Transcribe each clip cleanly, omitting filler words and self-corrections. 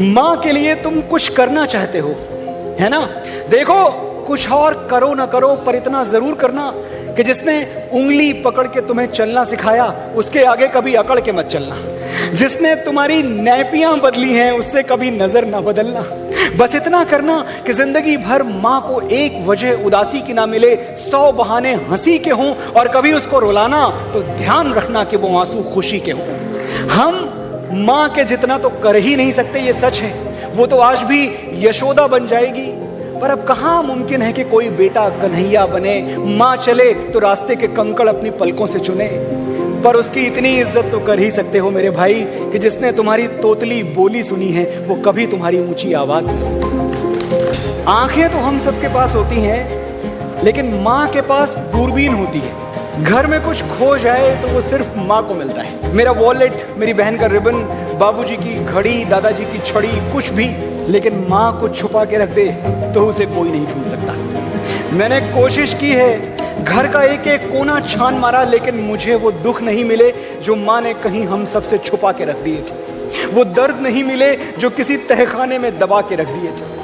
माँ के लिए तुम कुछ करना चाहते हो, है ना? देखो, कुछ और करो ना करो, पर इतना जरूर करना कि जिसने उंगली पकड़ के तुम्हें चलना सिखाया उसके आगे कभी अकड़ के मत चलना। जिसने तुम्हारी नैपियां बदली हैं उससे कभी नजर ना बदलना। बस इतना करना कि जिंदगी भर माँ को एक वजह उदासी की ना मिले, 100 बहाने हंसी के हों, और कभी उसको रुलाना तो ध्यान रखना कि वो आंसू खुशी के हों। हम माँ के जितना तो कर ही नहीं सकते, ये सच है। वो तो आज भी यशोदा बन जाएगी, पर अब कहां मुमकिन है कि कोई बेटा कन्हैया बने। माँ चले तो रास्ते के कंकड़ अपनी पलकों से चुने, पर उसकी इतनी इज्जत तो कर ही सकते हो मेरे भाई कि जिसने तुम्हारी तोतली बोली सुनी है वो कभी तुम्हारी ऊंची आवाज नहीं सुनी। आंखें तो हम सबके पास होती हैं, लेकिन माँ के पास दूरबीन होती है। घर में कुछ खो जाए तो वो सिर्फ माँ को मिलता है। मेरा वॉलेट, मेरी बहन का रिबन, बाबूजी की घड़ी, दादाजी की छड़ी, कुछ भी, लेकिन माँ को छुपा के रख दे तो उसे कोई नहीं ढूंढ सकता। मैंने कोशिश की है, घर का एक एक कोना छान मारा, लेकिन मुझे वो दुख नहीं मिले जो माँ ने कहीं हम सबसे छुपा के रख दिए थे। वो दर्द नहीं मिले जो किसी तहखाने में दबा के रख दिए थे।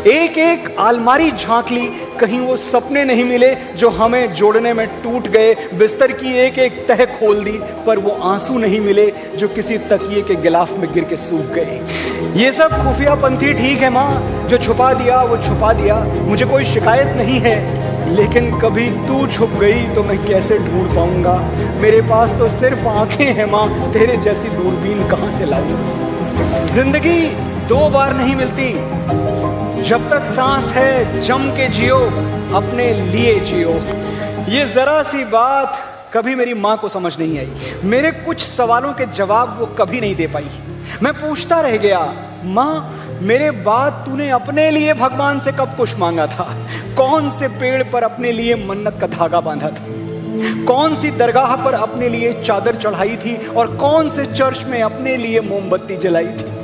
एक एक अलमारी झांक ली, कहीं वो सपने नहीं मिले जो हमें जोड़ने में टूट गए। बिस्तर की एक एक तह खोल दी, पर वो आंसू नहीं मिले जो किसी तकिए के गिलाफ में गिर के सूख गए। ये सब खुफिया पंथी ठीक है माँ, जो छुपा दिया वो छुपा दिया, मुझे कोई शिकायत नहीं है। लेकिन कभी तू छुप गई तो मैं कैसे ढूंढ पाऊंगा? मेरे पास तो सिर्फ आंखें हैं माँ, तेरे जैसी दूरबीन कहां से लाऊं? जिंदगी 2 बार नहीं मिलती, जब तक सांस है जम के जियो, अपने लिए जियो। ये जरा सी बात कभी मेरी माँ को समझ नहीं आई। मेरे कुछ सवालों के जवाब वो कभी नहीं दे पाई। मैं पूछता रह गया, माँ मेरे बाद तूने अपने लिए भगवान से कब कुछ मांगा था? कौन से पेड़ पर अपने लिए मन्नत का धागा बांधा था? कौन सी दरगाह पर अपने लिए चादर चढ़ाई थी? और कौन से चर्च में अपने लिए मोमबत्ती जलाई थी?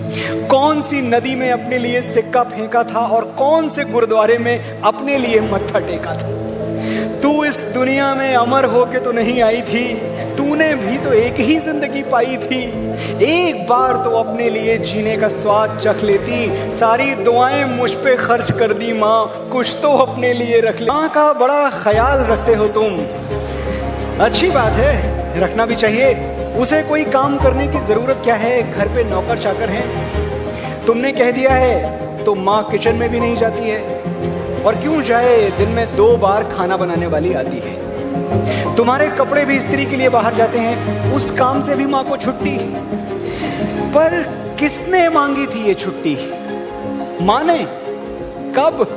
कौन सी नदी में अपने लिए सिक्का फेंका था? और कौन से गुरुद्वारे में अपने लिए मत्था टेका था? तू इस दुनिया में अमर होके तो नहीं आई थी, तूने भी तो एक ही जिंदगी पाई थी। एक बार तो अपने लिए जीने का स्वाद चख लेती। सारी दुआएं मुझ पे खर्च कर दी माँ, कुछ तो अपने लिए रख ले। माँ का बड़ा ख्याल रखते हो तुम, अच्छी बात है, रखना भी चाहिए। उसे कोई काम करने की जरूरत क्या है? घर पे नौकर चाकर हैं। तुमने कह दिया है तो माँ किचन में भी नहीं जाती है, और क्यों जाए, दिन में 2 बार खाना बनाने वाली आती है। तुम्हारे कपड़े भी इस्त्री के लिए बाहर जाते हैं, उस काम से भी माँ को छुट्टी। पर किसने मांगी थी ये छुट्टी? माँ ने? कब?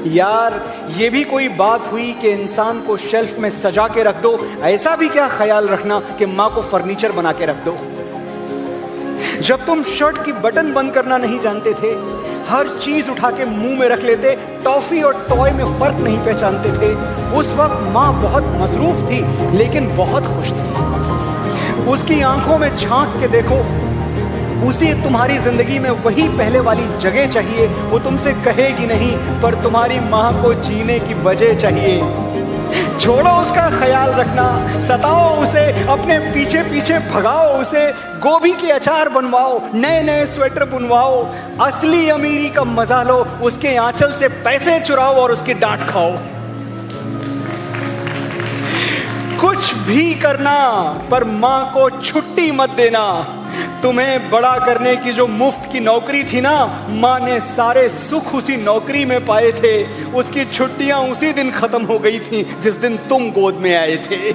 यार ये भी कोई बात हुई कि इंसान को शेल्फ में सजा के रख दो? ऐसा भी क्या ख्याल रखना कि माँ को फर्नीचर बना के रख दो? जब तुम शर्ट की बटन बंद करना नहीं जानते थे, हर चीज उठा के मुंह में रख लेते, टॉफी और टॉय में फर्क नहीं पहचानते थे, उस वक्त माँ बहुत मसरूफ थी लेकिन बहुत खुश थी। उसकी आंखों में झांक के देखो, उसी तुम्हारी जिंदगी में वही पहले वाली जगह चाहिए। वो तुमसे कहेगी नहीं, पर तुम्हारी माँ को जीने की वजह चाहिए। छोड़ो उसका ख्याल रखना, सताओ उसे, अपने पीछे पीछे भगाओ उसे, गोभी के अचार बनवाओ, नए नए स्वेटर बुनवाओ, असली अमीरी का मजा लो, उसके आंचल से पैसे चुराओ और उसकी डांट खाओ। कुछ भी करना, पर माँ को छुट्टी मत देना। तुम्हें बड़ा करने की जो मुफ्त की नौकरी थी ना, माँ ने सारे सुख उसी नौकरी में पाए थे। उसकी छुट्टियां उसी दिन खत्म हो गई थी जिस दिन तुम गोद में आए थे।